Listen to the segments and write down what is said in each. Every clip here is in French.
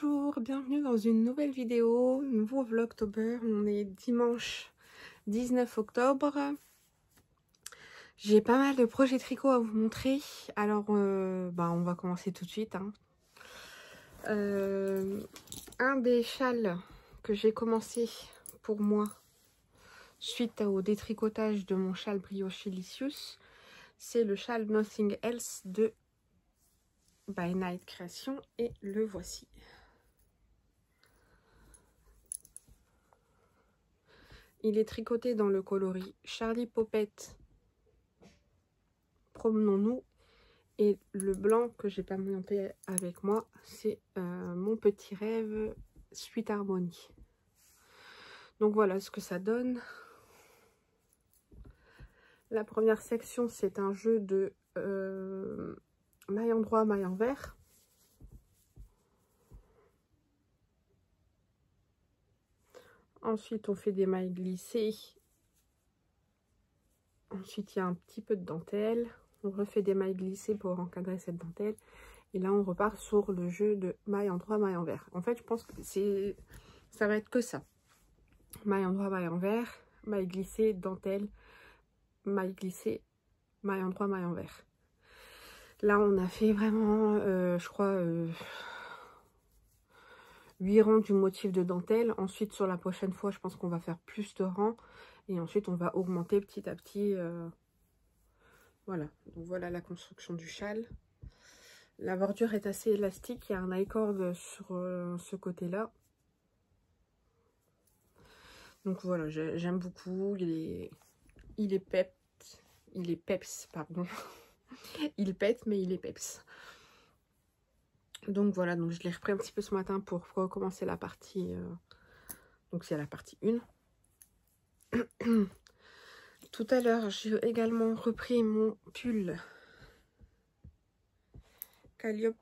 Bonjour, bienvenue dans une nouvelle vidéo, nouveau vlogtober. On est dimanche 19 octobre. J'ai pas mal de projets tricot à vous montrer. Alors, on va commencer tout de suite. Un des châles que j'ai commencé pour moi, suite au détricotage de mon châle Brioche Licious, c'est le châle Nothing Else de By Night Création et le voici. Il est tricoté dans le coloris Charlie Popette, Promenons-nous. Et le blanc que j'ai pas monté avec moi, c'est Mon Petit Rêve, Sweet Harmony. Donc voilà ce que ça donne. La première section, c'est un jeu de maille en droit, maille en vert. Ensuite, on fait des mailles glissées. Ensuite, il y a un petit peu de dentelle. On refait des mailles glissées pour encadrer cette dentelle. Et là, on repart sur le jeu de maille en droit, maille en vert. En fait, je pense que ça va être que ça. Maille en droit, maille en vert, maille glissée, dentelle, maille glissée, maille en droit, maille en vert. Là, on a fait vraiment, je crois, 8 rangs du motif de dentelle. Ensuite, sur la prochaine fois, je pense qu'on va faire plus de rangs. Et ensuite, on va augmenter petit à petit. Voilà. Donc, voilà la construction du châle. La bordure est assez élastique. Il y a un I-cord sur ce côté-là. Donc, voilà, j'aime beaucoup. Il est peps, pardon. Il pète, mais il est peps. Donc voilà, donc je l'ai repris un petit peu ce matin pour recommencer la partie. Donc c'est la partie 1. Tout à l'heure, j'ai également repris mon pull Calliope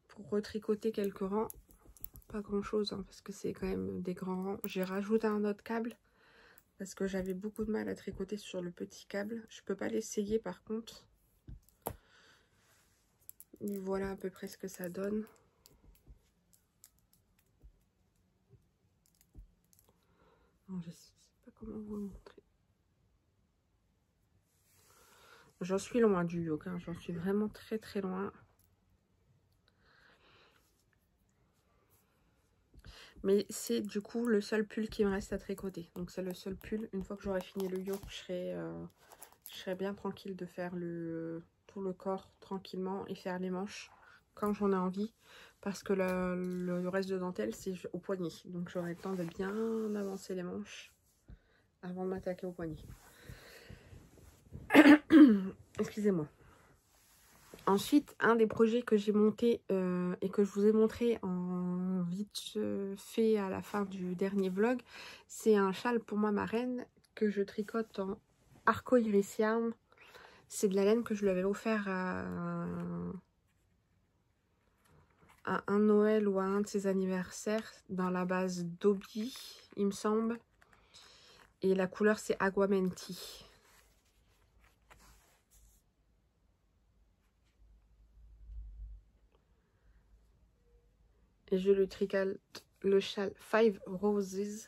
pour retricoter quelques rangs. Pas grand chose, hein, parce que c'est quand même des grands rangs. J'ai rajouté un autre câble parce que j'avais beaucoup de mal à tricoter sur le petit câble. Je peux pas l'essayer par contre. Et voilà à peu près ce que ça donne. Non, je sais pas comment vous le montrer. J'en suis loin du yoke, hein. J'en suis vraiment très très loin. Mais c'est du coup le seul pull qui me reste à tricoter. Donc c'est le seul pull. Une fois que j'aurai fini le yoke, je serai bien tranquille de faire tout le corps tranquillement et faire les manches quand j'en ai envie. Parce que le reste de dentelle, c'est au poignet. Donc j'aurai le temps de bien avancer les manches avant de m'attaquer au poignet. Excusez-moi. Ensuite, un des projets que j'ai monté et que je vous ai montré en vite fait à la fin du dernier vlog, c'est un châle pour ma marraine que je tricote en Arco-Iris Yarn. C'est de la laine que je lui avais offert à un Noël ou à un de ses anniversaires dans la base d'Obi, il me semble. Et la couleur c'est Aguamenti. Et je lui tricote le châle Five Roses.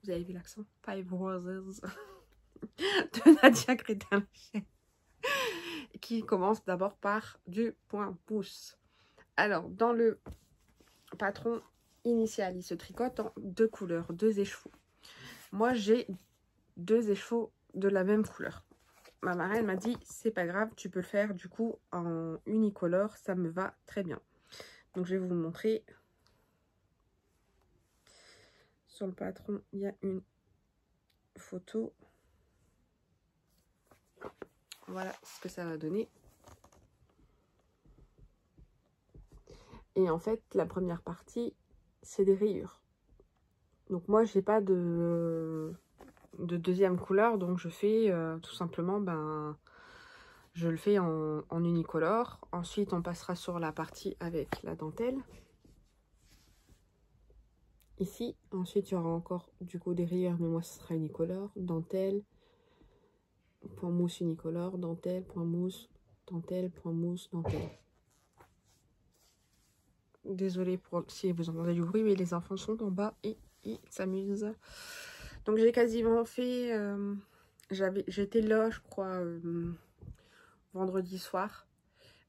Vous avez vu l'accent? Five Roses de Nadia Crétin, qui commence d'abord par du point pouce. Alors, dans le patron initial, il se tricote en 2 couleurs, 2 écheveaux. Moi, j'ai 2 écheveaux de la même couleur. Ma marraine m'a dit, c'est pas grave, tu peux le faire du coup en unicolore, ça me va très bien. Donc, je vais vous montrer. Sur le patron, il y a une photo. Voilà ce que ça va donner. Et en fait, la première partie, c'est des rayures. Donc moi, j'ai pas de deuxième couleur, donc je fais tout simplement, je le fais en unicolore. Ensuite, on passera sur la partie avec la dentelle. Ici, ensuite, il y aura encore du coup des rayures, mais moi, ce sera unicolore. Dentelle, point mousse unicolore, dentelle, point mousse, dentelle, point mousse, dentelle. Désolée pour si vous entendez du bruit, mais les enfants sont en bas et ils s'amusent. Donc j'ai quasiment fait... j'étais là, je crois, vendredi soir.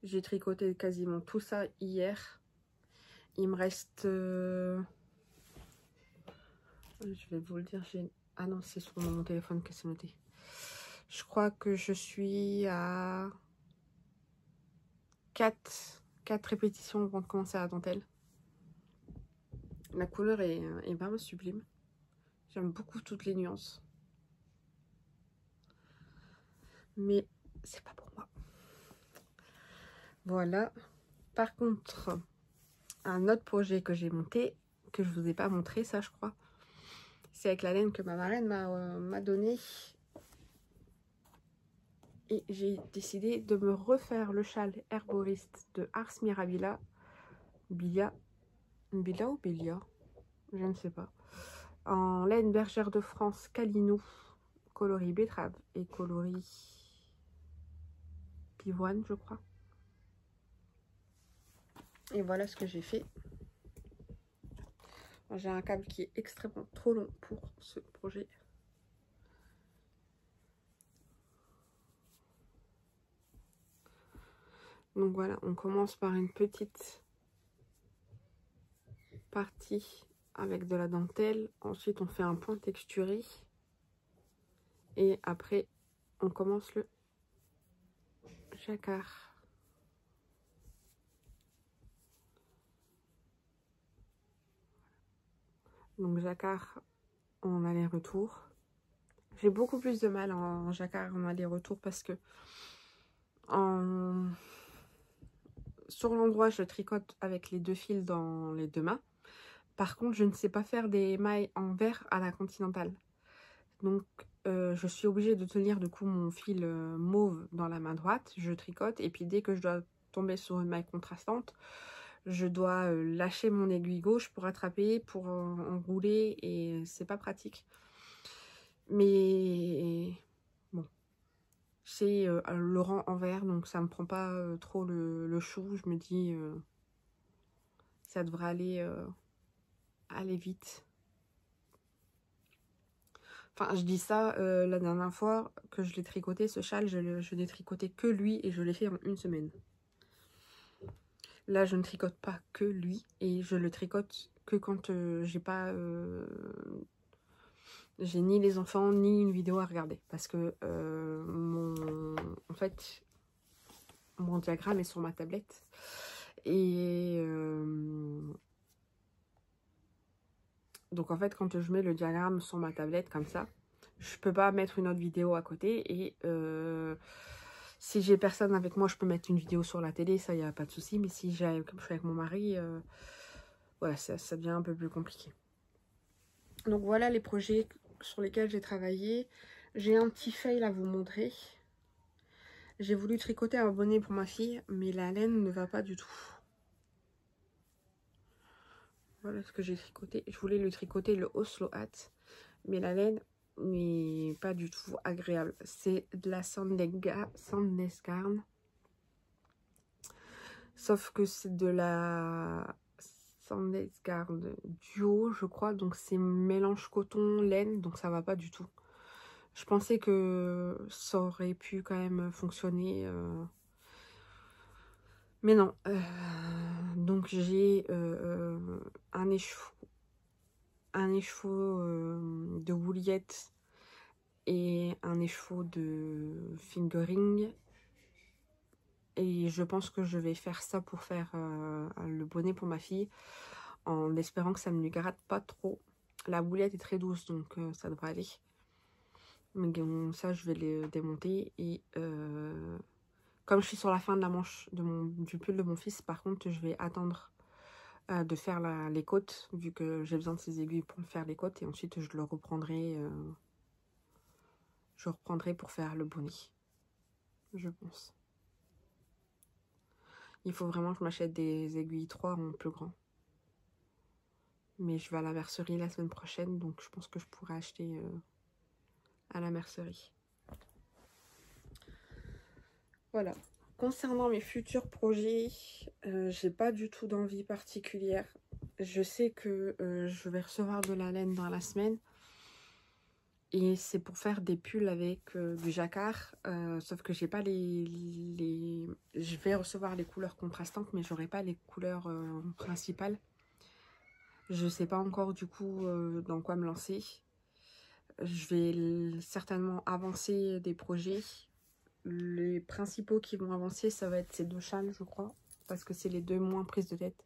J'ai tricoté quasiment tout ça hier. Il me reste... je vais vous le dire. Ah non, c'est sur mon téléphone que c'est noté. Je crois que je suis à 4 répétitions avant de commencer la dentelle. La couleur est vraiment sublime. J'aime beaucoup toutes les nuances. Mais c'est pas pour moi. Voilà. Par contre, un autre projet que j'ai monté, que je vous ai pas montré, ça je crois, c'est avec la laine que ma marraine m'a donné. Et j'ai décidé de me refaire le châle herboriste de Ars Mirabilia. Bila ou Bilia, je ne sais pas. En laine bergère de France Calinou, coloris betterave et coloris pivoine, je crois. Et voilà ce que j'ai fait. J'ai un câble qui est extrêmement trop long pour ce projet. Donc voilà, on commence par une petite partie avec de la dentelle. Ensuite, on fait un point texturé. Et après, on commence le jacquard. Donc jacquard en aller-retour. J'ai beaucoup plus de mal en jacquard en aller-retour parce que sur l'endroit, je tricote avec les deux fils dans les deux mains. Par contre, je ne sais pas faire des mailles en vert à la continentale. Donc, je suis obligée de tenir du coup mon fil mauve dans la main droite. Je tricote et puis dès que je dois tomber sur une maille contrastante, je dois lâcher mon aiguille gauche pour attraper, pour enrouler et c'est pas pratique. Mais bon, c'est le rang en vert, donc ça me prend pas trop le chou. Je me dis, ça devrait aller vite. Enfin, je dis ça, la dernière fois que je l'ai tricoté, ce châle, je n'ai tricoté que lui et je l'ai fait en une semaine. Là, je ne tricote pas que lui et je le tricote que quand j'ai pas... j'ai ni les enfants, ni une vidéo à regarder. Parce que, en fait, mon diagramme est sur ma tablette. Et... donc, en fait, quand je mets le diagramme sur ma tablette comme ça, je peux pas mettre une autre vidéo à côté et si j'ai personne avec moi, je peux mettre une vidéo sur la télé, ça, il n'y a pas de souci. Mais si comme je suis avec mon mari, ouais, ça devient un peu plus compliqué. Donc voilà les projets sur lesquels j'ai travaillé. J'ai un petit fail à vous montrer. J'ai voulu tricoter un bonnet pour ma fille, mais la laine ne va pas du tout. Voilà ce que j'ai tricoté. Je voulais lui tricoter le Oslo Hat, mais la laine n'est pas du tout agréable. C'est de la Sandnes Garn. Sauf que c'est de la Sandnes Garn duo, je crois. Donc c'est mélange coton-laine, donc ça va pas du tout. Je pensais que ça aurait pu quand même fonctionner. Mais non. Donc j'ai un écheveau de wouliette et un écheveau de fingering. Et je pense que je vais faire ça pour faire le bonnet pour ma fille, en espérant que ça ne lui gratte pas trop. La boulette est très douce, donc ça devrait aller. Mais bon, ça, je vais les démonter. Et comme je suis sur la fin de la manche du pull de mon fils, par contre, je vais attendre de faire les côtes, vu que j'ai besoin de ces aiguilles pour faire les côtes. Et ensuite, je le reprendrai. Je reprendrai pour faire le bonnet, je pense. Il faut vraiment que je m'achète des aiguilles 3 en plus grand. Mais je vais à la mercerie la semaine prochaine, donc je pense que je pourrais acheter à la mercerie. Voilà. concernant mes futurs projets, j'ai pas du tout d'envie particulière. Je sais que je vais recevoir de la laine dans la semaine. Et c'est pour faire des pulls avec du jacquard. Sauf que j'ai pas les... Je vais recevoir les couleurs contrastantes, mais j'aurai pas les couleurs principales. Je sais pas encore du coup dans quoi me lancer. Je vais certainement avancer des projets. Les principaux qui vont avancer, ça va être ces deux châles, je crois. Parce que c'est les deux moins prises de tête.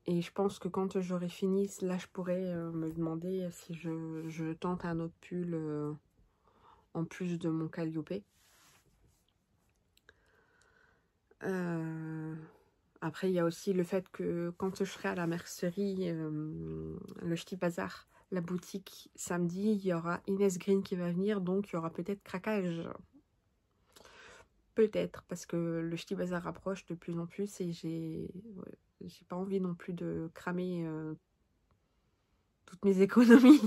Et je pense que quand j'aurai fini, là je pourrais me demander si je tente un autre pull en plus de mon Calliope. Après, il y a aussi le fait que quand je serai à la mercerie, le Ch'ti Bazar, la boutique, samedi, il y aura Inès Green qui va venir, donc il y aura peut-être craquage. Peut-être, parce que le Ch'ti Bazar approche de plus en plus et j'ai pas envie non plus de cramer toutes mes économies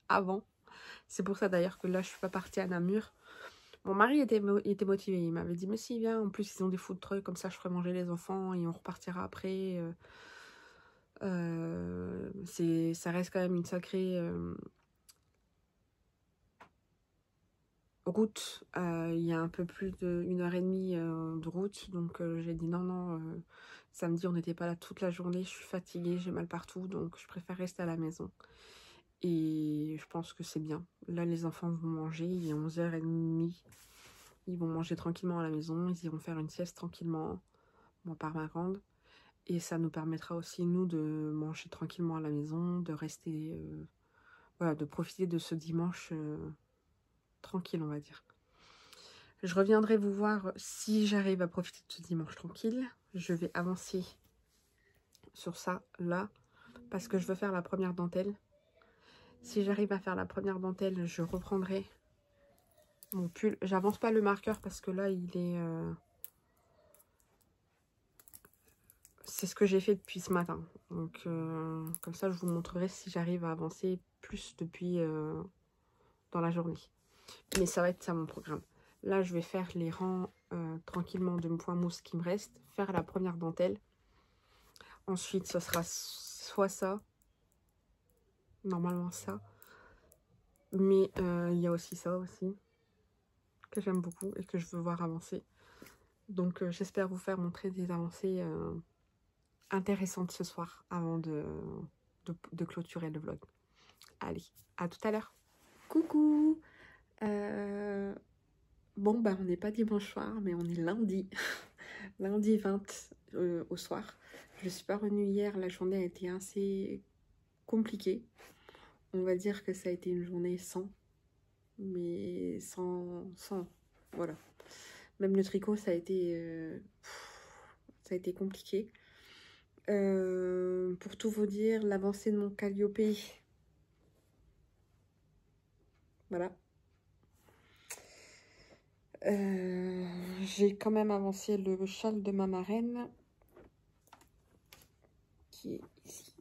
avant. C'est pour ça d'ailleurs que là, je suis pas partie à Namur. Mon mari était motivé, il m'avait dit mais si viens, en plus ils ont des food trucks, comme ça je ferai manger les enfants et on repartira après. Ça reste quand même une sacrée route. Il y a un peu plus d'1 heure et demie de route, donc j'ai dit non, samedi on n'était pas là toute la journée, je suis fatiguée, j'ai mal partout, donc je préfère rester à la maison. Et je pense que c'est bien. Là les enfants vont manger, il est 11h30. Ils vont manger tranquillement à la maison, ils iront faire une sieste tranquillement, moi par ma grande. Et ça nous permettra aussi, nous, de manger tranquillement à la maison, de rester, voilà, de profiter de ce dimanche tranquille, on va dire. Je reviendrai vous voir si j'arrive à profiter de ce dimanche tranquille. Je vais avancer sur ça, là, parce que je veux faire la première dentelle. Si j'arrive à faire la première dentelle, je reprendrai mon pull. J'avance pas le marqueur parce que là, il est... c'est ce que j'ai fait depuis ce matin. Donc, comme ça, je vous montrerai si j'arrive à avancer plus depuis dans la journée. Mais ça va être ça mon programme. Là, je vais faire les rangs tranquillement de point mousse qui me reste. Faire la première dentelle. Ensuite, ce sera soit ça. Normalement, ça. Mais il y a aussi ça aussi. Que j'aime beaucoup et que je veux voir avancer. Donc, j'espère vous faire montrer des avancées intéressantes ce soir avant de clôturer le vlog. Allez, à tout à l'heure. Coucou. Bon, bah on n'est pas dimanche soir, mais on est lundi. Lundi 20 au soir. Je ne suis pas revenue hier, la journée a été assez compliquée. On va dire que ça a été une journée sans. Mais sans, voilà. Même le tricot, ça a été compliqué. Pour tout vous dire, l'avancée de mon Calliope, voilà. J'ai quand même avancé le châle de ma marraine, qui est ici.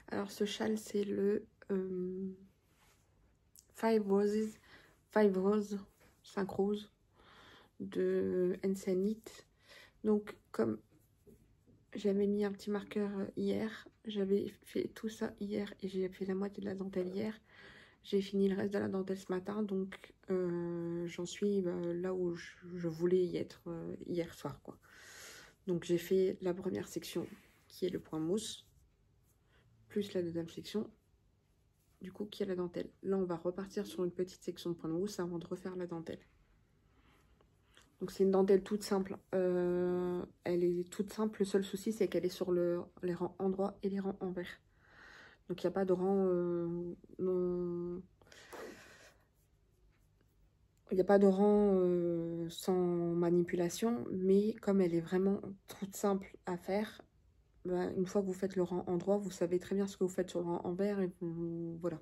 Alors ce châle, c'est le 5 Roses, 5 roses de Ensenit. Donc comme j'avais mis un petit marqueur hier, j'avais fait tout ça hier et j'ai fait la moitié de la dentelle hier. J'ai fini le reste de la dentelle ce matin, donc j'en suis là où je voulais y être hier soir, quoi. Donc j'ai fait la première section qui est le point mousse, plus la deuxième section, du coup, qui est la dentelle. Là, on va repartir sur une petite section de point de mousse avant de refaire la dentelle. Donc c'est une dentelle toute simple. Elle est toute simple, le seul souci c'est qu'elle est sur les rangs endroits et les rangs envers. Donc il n'y a pas de rang non... Il n'y a pas de rang sans manipulation, mais comme elle est vraiment toute simple à faire, ben, une fois que vous faites le rang endroit, vous savez très bien ce que vous faites sur le rang envers et voilà.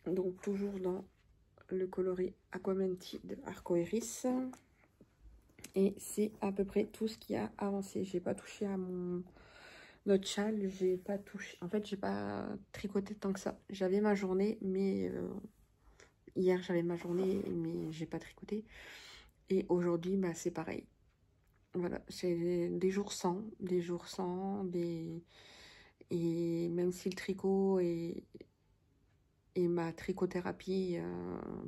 Donc toujours dans le coloris Aquamenti de Arcoiris. Et c'est à peu près tout ce qui a avancé. J'ai pas touché à mon Notre châle, j'ai pas touché. En fait, j'ai pas tricoté tant que ça. J'avais ma journée, mais hier j'avais ma journée, mais j'ai pas tricoté. Et aujourd'hui, bah, c'est pareil. Voilà, c'est des jours sans, et même si le tricot est ma trichothérapie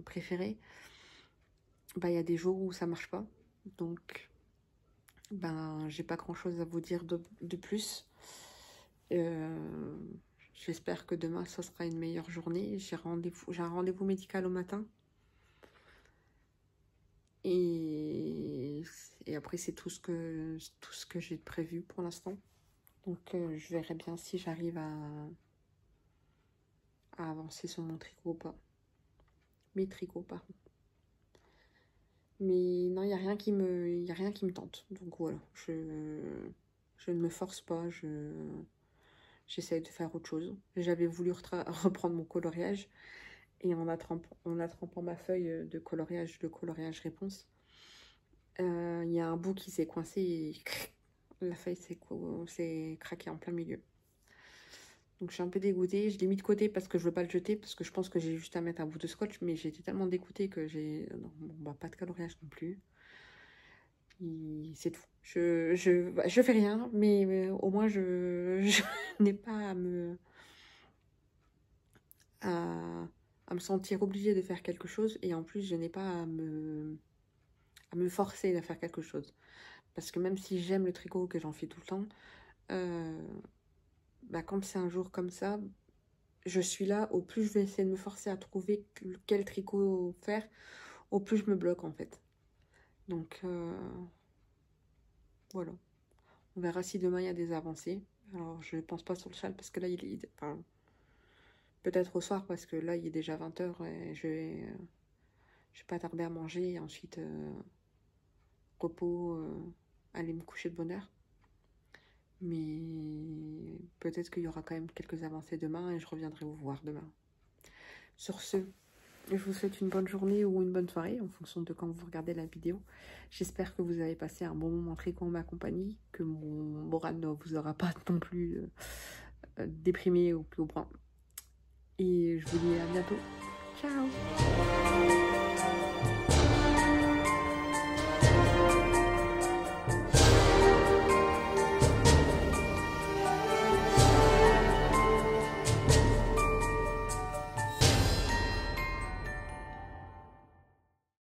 préférée, bah, il y a des jours où ça marche pas. Donc, ben, j'ai pas grand chose à vous dire de plus. J'espère que demain, ça sera une meilleure journée. J'ai un rendez-vous médical au matin. Et après, c'est tout ce que j'ai prévu pour l'instant. Donc, je verrai bien si j'arrive à avancer sur mon tricot ou pas. Mes tricots, par contre. Mais non, il n'y a rien qui me tente. Donc voilà, je ne me force pas, j'essaye de faire autre chose. J'avais voulu reprendre mon coloriage et en attrapant ma feuille de coloriage réponse, il y a un bout qui s'est coincé et la feuille s'est craquée en plein milieu. Donc je suis un peu dégoûtée. Je l'ai mis de côté parce que je veux pas le jeter, parce que je pense que j'ai juste à mettre un bout de scotch, mais j'étais tellement dégoûtée que j'ai... Non, bon, bah, pas de coloriage non plus. C'est tout. Je fais rien, mais au moins je n'ai pas à me sentir obligée de faire quelque chose, et en plus je n'ai pas à me forcer à faire quelque chose. Parce que même si j'aime le tricot, que j'en fais tout le temps, bah, quand c'est un jour comme ça, je suis là, au plus je vais essayer de me forcer à trouver quel tricot faire, au plus je me bloque en fait. Donc voilà. On verra si demain il y a des avancées. Alors je pense pas sur le châle parce que là enfin, peut-être au soir parce que là il est déjà 20 h et je vais pas tarder à manger et ensuite repos, aller me coucher de bonne heure. Mais peut-être qu'il y aura quand même quelques avancées demain et je reviendrai vous voir demain. Sur ce, je vous souhaite une bonne journée ou une bonne soirée en fonction de quand vous regardez la vidéo. J'espère que vous avez passé un bon moment tricot en ma compagnie, que mon moral ne vous aura pas non plus déprimé au plus haut point. Et je vous dis à bientôt. Ciao!